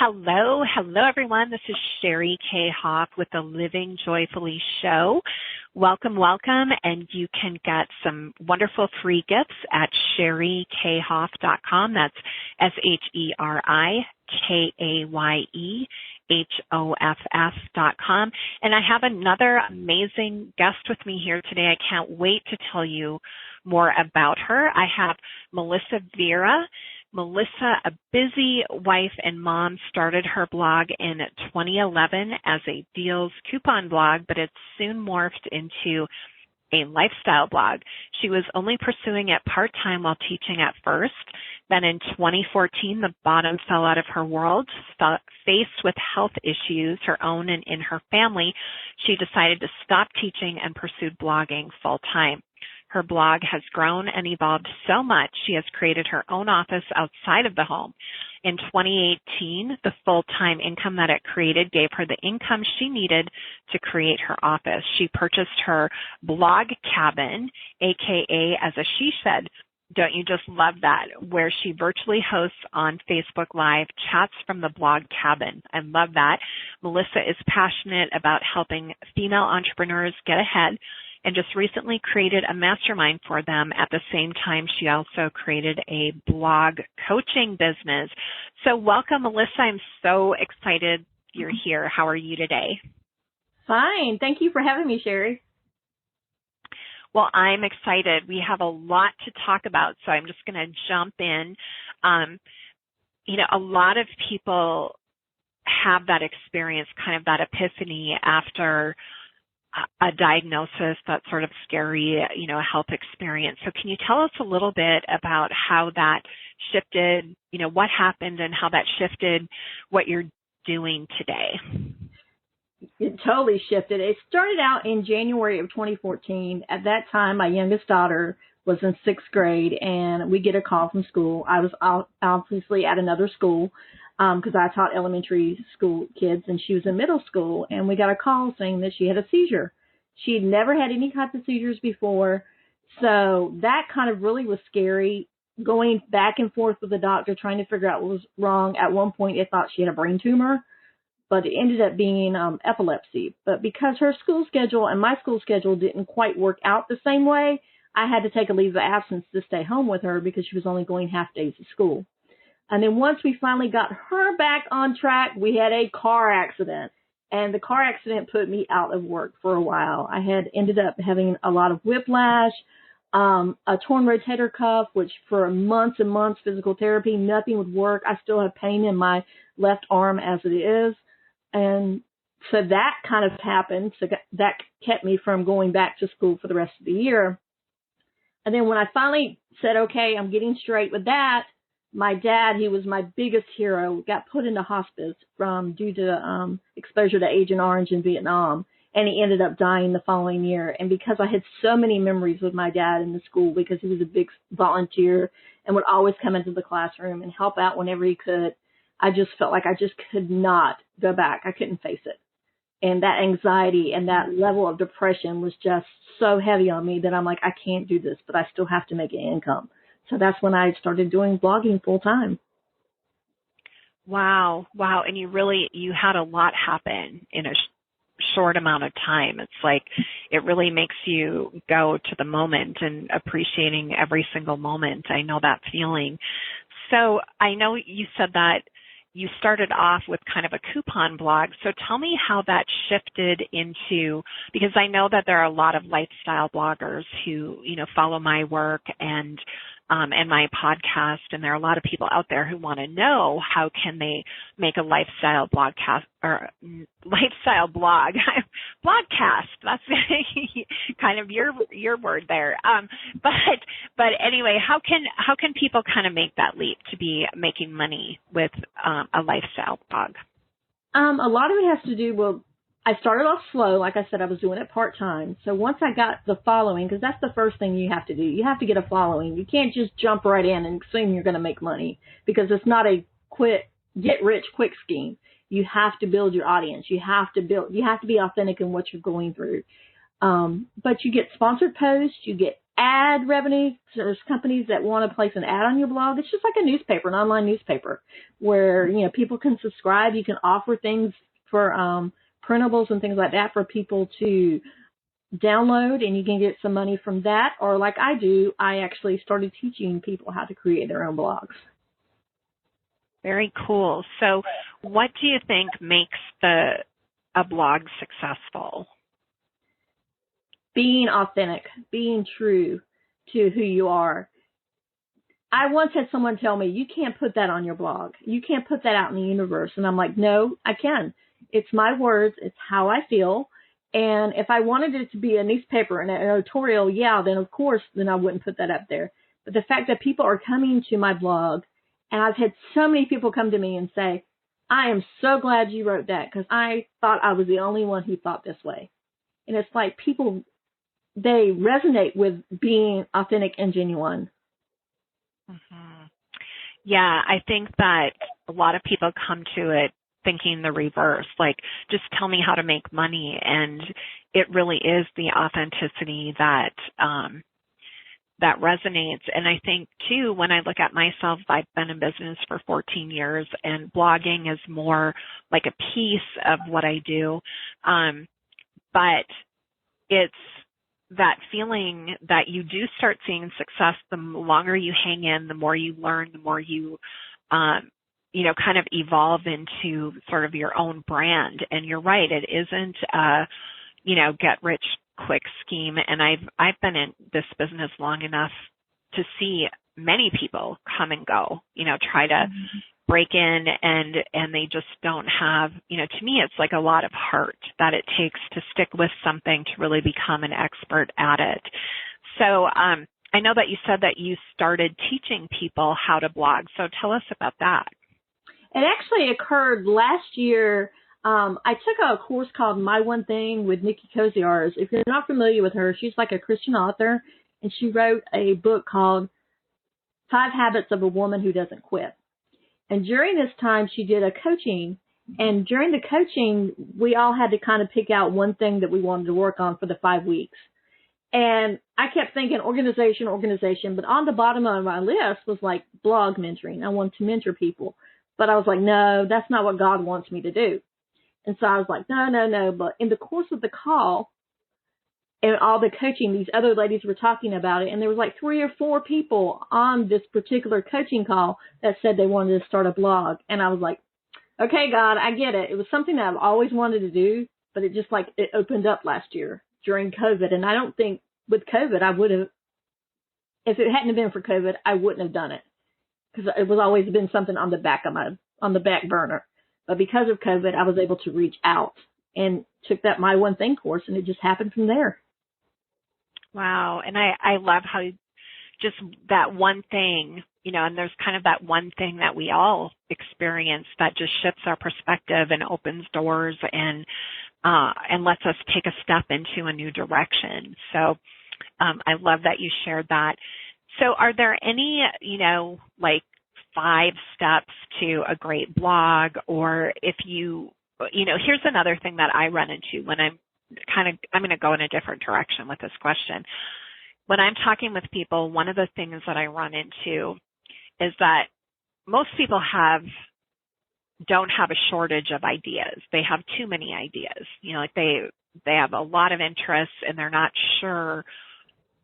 Hello everyone. This is Sheri Kaye Hoff with the Living Joyfully Show. Welcome, and you can get some wonderful free gifts at SheriKayeHoff.com. That's SheriKayeHoff.com. And I have another amazing guest with me here today. I can't wait to tell you more about her. I have Vera. Melissa, a busy wife and mom, started her blog in 2011 as a deals coupon blog, but it soon morphed into a lifestyle blog. She was only pursuing it part-time while teaching at first. Then in 2014, the bottom fell out of her world. Faced with health issues, her own and in her family, she decided to stop teaching and pursued blogging full-time. Her blog has grown and evolved so much, she has created her own office outside of the home. In 2018, the full-time income that it created gave her the income she needed to create her office. She purchased her blog cabin, aka, as a she said, don't you just love that, where she virtually hosts on Facebook Live chats from the blog cabin. I love that. Melissa is passionate about helping female entrepreneurs get ahead and just recently created a mastermind for them. At the same time, she also created a blog coaching business. So welcome, Melissa. I'm so excited you're here. How are you today? Fine. Thank you for having me, Sheri. Well, I'm excited. We have a lot to talk about, so I'm just going to jump in. A lot of people have that experience, kind of that epiphany after a diagnosis, that sort of scary, health experience. So can you tell us a little bit about how that shifted, what happened and how that shifted what you're doing today? It totally shifted. It started out in January of 2014. At that time, my youngest daughter was in 6th grade, and we get a call from school. I was obviously at another school because I taught elementary school kids, and she was in middle school, and we got a call saying that she had a seizure. She had never had any type of seizures before, so that kind of really was scary, going back and forth with the doctor, trying to figure out what was wrong. At one point, it thought she had a brain tumor, but it ended up being epilepsy. But because her school schedule and my school schedule didn't quite work out the same way, I had to take a leave of absence to stay home with her because she was only going half days to school. And then once we finally got her back on track, we had a car accident. And the car accident put me out of work for a while. I had ended up having a lot of whiplash, a torn rotator cuff, which for months and months, physical therapy, nothing would work. I still have pain in my left arm as it is. And so that kind of happened. So that kept me from going back to school for the rest of the year. And then when I finally said, okay, I'm getting straight with that, my dad, he was my biggest hero, got put into hospice due to exposure to Agent Orange in Vietnam. And he ended up dying the following year. And because I had so many memories with my dad in the school, because he was a big volunteer and would always come into the classroom and help out whenever he could, I just felt like I just could not go back. I couldn't face it. And that anxiety and that level of depression was just so heavy on me that I'm like, I can't do this, but I still have to make an income. So that's when I started doing blogging full time. Wow. And you had a lot happen in a short amount of time. It's like it really makes you go to the moment and appreciating every single moment. I know that feeling. So I know you said that you started off with kind of a coupon blog. So tell me how that shifted into, because I know that there are a lot of lifestyle bloggers who, follow my work and my podcast, and there are a lot of people out there who want to know how can they make a lifestyle blog. Blogcast. That's kind of your word there. But anyway, how can people kind of make that leap to be making money with a lifestyle blog? A lot of it has to do with, I started off slow. Like I said, I was doing it part-time. So once I got the following, because that's the first thing you have to do. You have to get a following. You can't just jump right in and assume you're going to make money, because it's not a get-rich-quick scheme. You have to build your audience. You have to be authentic in what you're going through. But you get sponsored posts, you get ad revenue. There's companies that want to place an ad on your blog. It's just like a newspaper, an online newspaper, where, you know, people can subscribe. You can offer things for printables and things like that for people to download, and you can get some money from that. Or like I do, I actually started teaching people how to create their own blogs. Very cool. So what do you think makes a blog successful? Being authentic, being true to who you are. I once had someone tell me, you can't put that on your blog. You can't put that out in the universe. And I'm like, no, I can. It's my words. It's how I feel. And if I wanted it to be a newspaper and an editorial, yeah, then of course, then I wouldn't put that up there. But the fact that people are coming to my blog, and I've had so many people come to me and say, I am so glad you wrote that because I thought I was the only one who thought this way. And it's like people, they resonate with being authentic and genuine. Mm-hmm. Yeah, I think that a lot of people come to it thinking the reverse, like, just tell me how to make money. And it really is the authenticity that that resonates. And I think, too, when I look at myself, I've been in business for 14 years, and blogging is more like a piece of what I do. But it's that feeling that you do start seeing success the longer you hang in, the more you learn, the more you, you know, kind of evolve into sort of your own brand. And you're right, it isn't a, you know, get rich quick scheme. And I've been in this business long enough to see many people come and go, you know, try to break in, and they just don't have, you know, to me, it's like a lot of heart that it takes to stick with something to really become an expert at it. So I know that you said that you started teaching people how to blog. So tell us about that. It actually occurred last year. I took a course called My One Thing with Nikki Koziarz. If you're not familiar with her, she's like a Christian author, and she wrote a book called 5 Habits of a Woman Who Doesn't Quit. And during this time, she did a coaching. And during the coaching, we all had to kind of pick out one thing that we wanted to work on for the 5 weeks. And I kept thinking organization. But on the bottom of my list was like blog mentoring. I wanted to mentor people. But I was like, no, that's not what God wants me to do. And so I was like, no. But in the course of the call and all the coaching, these other ladies were talking about it. And there was like 3 or 4 people on this particular coaching call that said they wanted to start a blog. And I was like, okay, God, I get it. It was something that I've always wanted to do, but it just like it opened up last year during COVID. And I don't think with COVID I would have, if it hadn't been for COVID, I wouldn't have done it, because it was always been something on the back burner. But because of COVID, I was able to reach out and took that My One Thing course, and it just happened from there. Wow. And I love how just that one thing, you know, and there's kind of that one thing that we all experience that just shifts our perspective and opens doors and lets us take a step into a new direction. So I love that you shared that. So are there any, you know, like 5 steps to a great blog? Or if you know, here's another thing that I run into when I'm going to go in a different direction with this question. When I'm talking with people, one of the things that I run into is that most people don't have a shortage of ideas. They have too many ideas. You know, like they have a lot of interests and they're not sure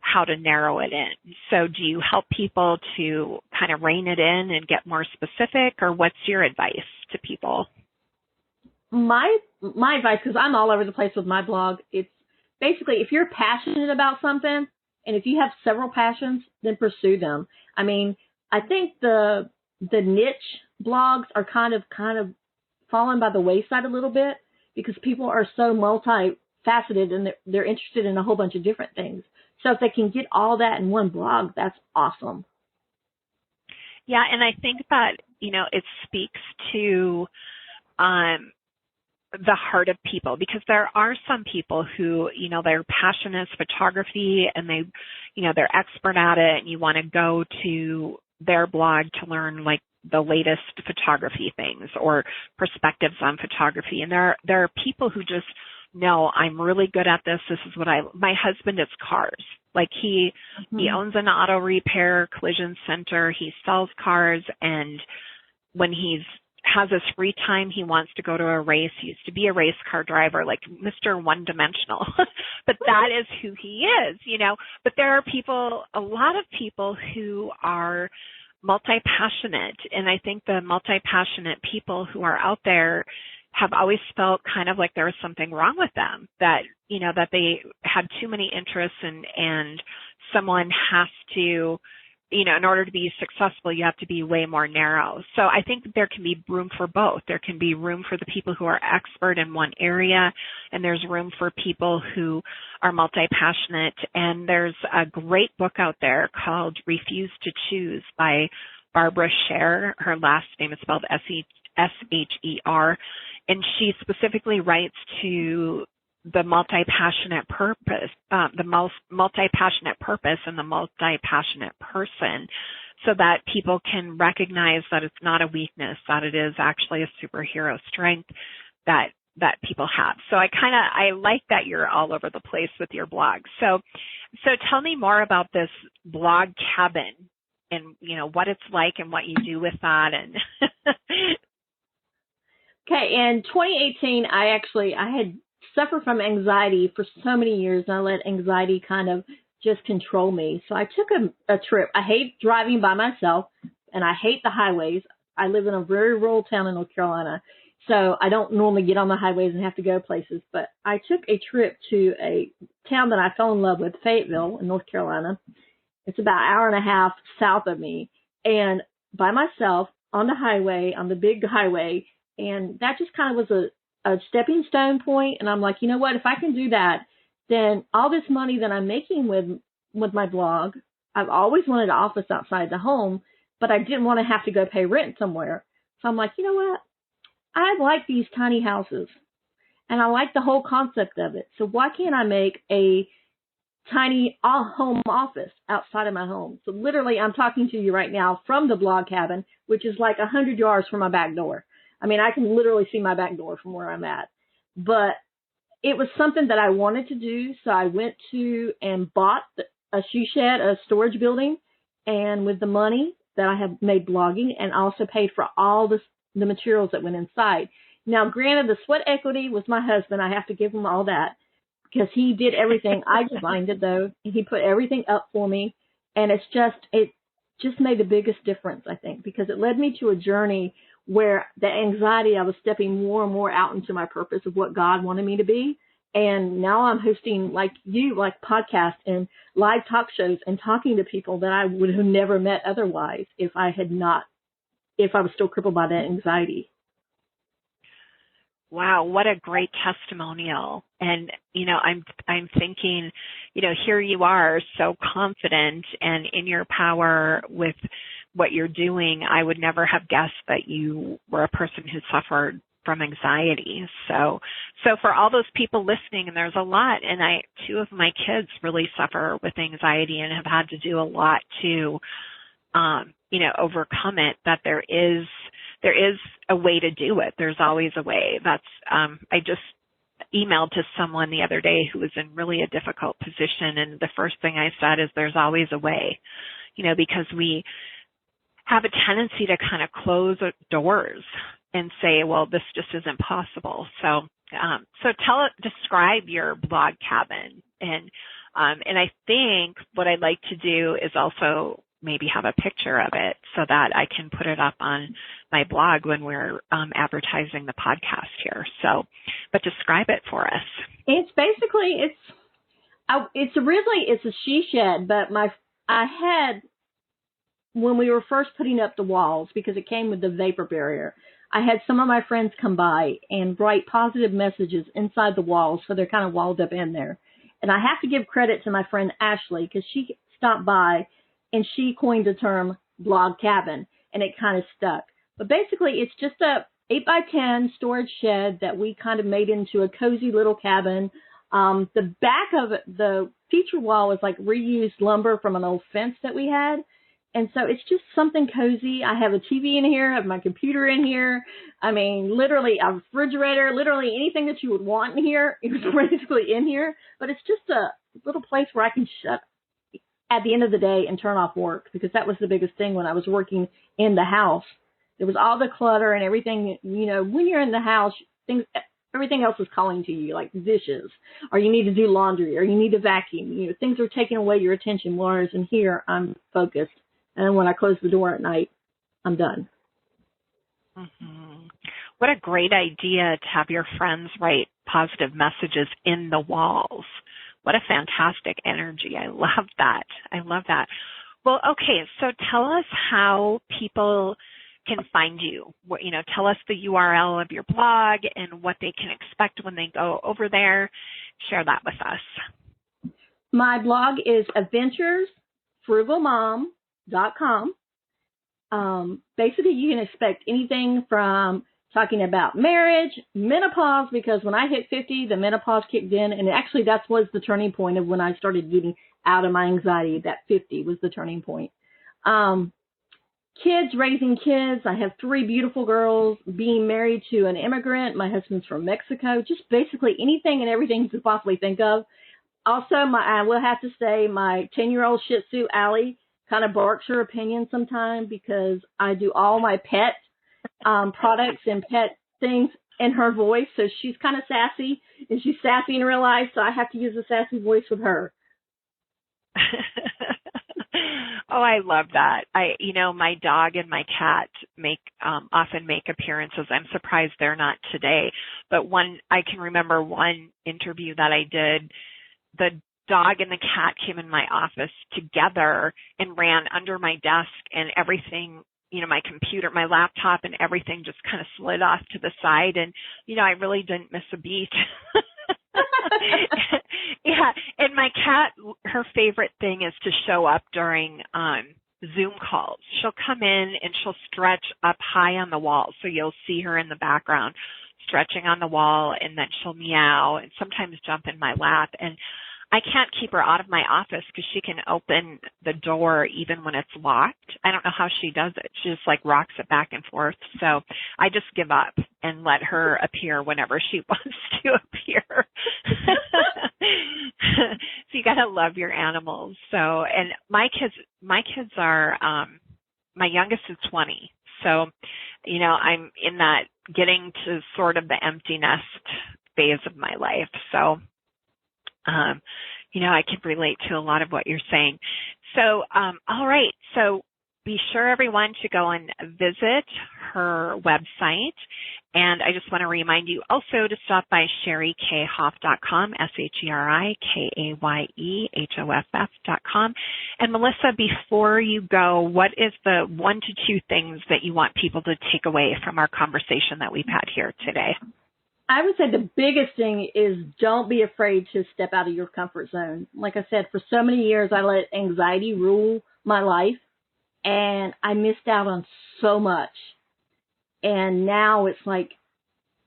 how to narrow it in. So do you help people to kind of rein it in and get more specific, or what's your advice to people? My advice, because I'm all over the place with my blog, it's basically if you're passionate about something, and if you have several passions, then pursue them. I mean, I think the niche blogs are kind of fallen by the wayside a little bit, because people are so multifaceted and they're interested in a whole bunch of different things. So if they can get all that in one blog, that's awesome. Yeah, and I think that, you know, it speaks to the heart of people, because there are some people who, you know, their passion is photography and they, you know, they're expert at it, and you want to go to their blog to learn like the latest photography things or perspectives on photography. And there are people who just know, I'm really good at this. This is what my husband is cars. Like he owns an auto repair collision center. He sells cars, and when has his free time, he wants to go to a race. He used to be a race car driver, like Mr. One-Dimensional. But that is who he is, you know. But there are a lot of people who are multi-passionate, and I think the multi-passionate people who are out there have always felt kind of like there was something wrong with them, that, you know, that they had too many interests, and someone has to, you know, in order to be successful, you have to be way more narrow. So I think there can be room for both. There can be room for the people who are expert in one area, and there's room for people who are multi-passionate. And there's a great book out there called Refuse to Choose by Barbara Sher. Her last name is spelled Sher. And she specifically writes to the multi-passionate purpose, multi-passionate purpose and the multi-passionate person, so that people can recognize that it's not a weakness, that it is actually a superhero strength that people have. So I like that you're all over the place with your blog. So tell me more about this blog cabin, and, you know, what it's like and what you do with that. And okay, in 2018, I had suffered from anxiety for so many years, and I let anxiety kind of just control me. So I took a trip. I hate driving by myself, and I hate the highways. I live in a very rural town in North Carolina, so I don't normally get on the highways and have to go places. But I took a trip to a town that I fell in love with, Fayetteville in North Carolina. It's about an hour and a half south of me, and by myself on the highway, on the big highway, and that just kind of was a stepping stone point. And I'm like, you know what, if I can do that, then all this money that I'm making with my blog, I've always wanted an office outside the home, but I didn't want to have to go pay rent somewhere. So I'm like, you know what, I like these tiny houses, and I like the whole concept of it. So why can't I make a tiny home office outside of my home? So literally, I'm talking to you right now from the blog cabin, which is like 100 yards from my back door. I mean, I can literally see my back door from where I'm at. But it was something that I wanted to do, so I went to and bought a she shed, a storage building, and with the money that I have made blogging, and also paid for all the materials that went inside. Now, granted, the sweat equity was my husband. I have to give him all that, because he did everything. I designed it, though. He put everything up for me, and it just made the biggest difference, I think, because it led me to a journey where the anxiety, I was stepping more and more out into my purpose of what God wanted me to be. And now I'm hosting, like you, like podcasts and live talk shows, and talking to people that I would have never met otherwise if I was still crippled by that anxiety. Wow, what a great testimonial. And, you know, I'm thinking, you know, here you are, so confident and in your power with what you're doing. I would never have guessed that you were a person who suffered from anxiety. So for all those people listening, and there's a lot, and two of my kids really suffer with anxiety and have had to do a lot to, you know, overcome it, that there is a way to do it. There's always a way. I just emailed to someone the other day who was in really a difficult position, and the first thing I said is there's always a way, you know, because we have a tendency to kind of close doors and say, well, this just isn't possible. So describe your blog cabin. And I think what I'd like to do is also maybe have a picture of it so that I can put it up on my blog when we're advertising the podcast here. So, but describe it for us. It's basically, it's a she shed, but I had, when we were first putting up the walls, because it came with the vapor barrier, I had some of my friends come by and write positive messages inside the walls, so they're kind of walled up in there. And I have to give credit to my friend Ashley, because she stopped by and she coined the term blog cabin, and it kind of stuck. But basically, it's just a 8x10 storage shed that we kind of made into a cozy little cabin. The back of it, the feature wall is like reused lumber from an old fence that we had. And so it's just something cozy. I have a TV in here. I have my computer in here. I mean, literally a refrigerator, literally anything that you would want in here is basically in here. But it's just a little place where I can shut at the end of the day and turn off work, because that was the biggest thing when I was working in the house. There was all the clutter and everything. You know, when you're in the house, everything else is calling to you, like dishes, or you need to do laundry, or you need to vacuum. You know, things are taking away your attention. Whereas in here, I'm focused. And when I close the door at night, I'm done. Mm-hmm. What a great idea to have your friends write positive messages in the walls. What a fantastic energy. I love that. I love that. Well, okay, so tell us how people can find you. You know, tell us the URL of your blog and what they can expect when they go over there. Share that with us. My blog is adventuresfrugalmom.com. Basically, you can expect anything from talking about marriage, menopause, because when I hit 50, the menopause kicked in, and actually that was the turning point of when I started getting out of my anxiety. That 50 was the turning point. Kids, raising kids. I have 3 beautiful girls, being married to an immigrant. My husband's from Mexico. Just basically anything and everything you could possibly think of. Also, I will have to say my 10-year-old Shih Tzu, Allie, kind of barks her opinion sometimes, because I do all my pet products and pet things in her voice. So she's kind of sassy, and she's sassy in real life, so I have to use a sassy voice with her. Oh, I love that. My dog and my cat often make appearances. I'm surprised they're not today. But I can remember one interview that I did. The dog and the cat came in my office together and ran under my desk, and everything, my computer, my laptop and everything just kind of slid off to the side. And, I really didn't miss a beat. Yeah. And my cat, her favorite thing is to show up during Zoom calls. She'll come in and she'll stretch up high on the wall. So you'll see her in the background stretching on the wall, and then she'll meow and sometimes jump in my lap. And I can't keep her out of my office because she can open the door even when it's locked. I don't know how she does it. She just rocks it back and forth. So I just give up and let her appear whenever she wants to appear. So you got to love your animals. So, and my kids are, my youngest is 20. So, I'm in that getting to sort of the empty nest phase of my life. So, I can relate to a lot of what you're saying. So, all right. So be sure everyone to go and visit her website. And I just want to remind you also to stop by SheriKayeHoff.com, SheriKayeHoff.com. And Melissa, before you go, what is the 1 to 2 things that you want people to take away from our conversation that we've had here today? I would say the biggest thing is don't be afraid to step out of your comfort zone. Like I said, for so many years, I let anxiety rule my life, and I missed out on so much. And now it's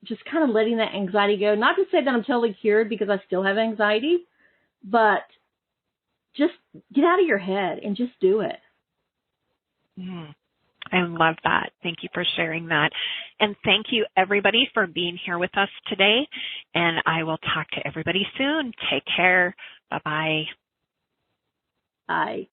just kind of letting that anxiety go. Not to say that I'm totally cured, because I still have anxiety, but just get out of your head and just do it. I love that. Thank you for sharing that. And thank you, everybody, for being here with us today. And I will talk to everybody soon. Take care. Bye-bye. Bye.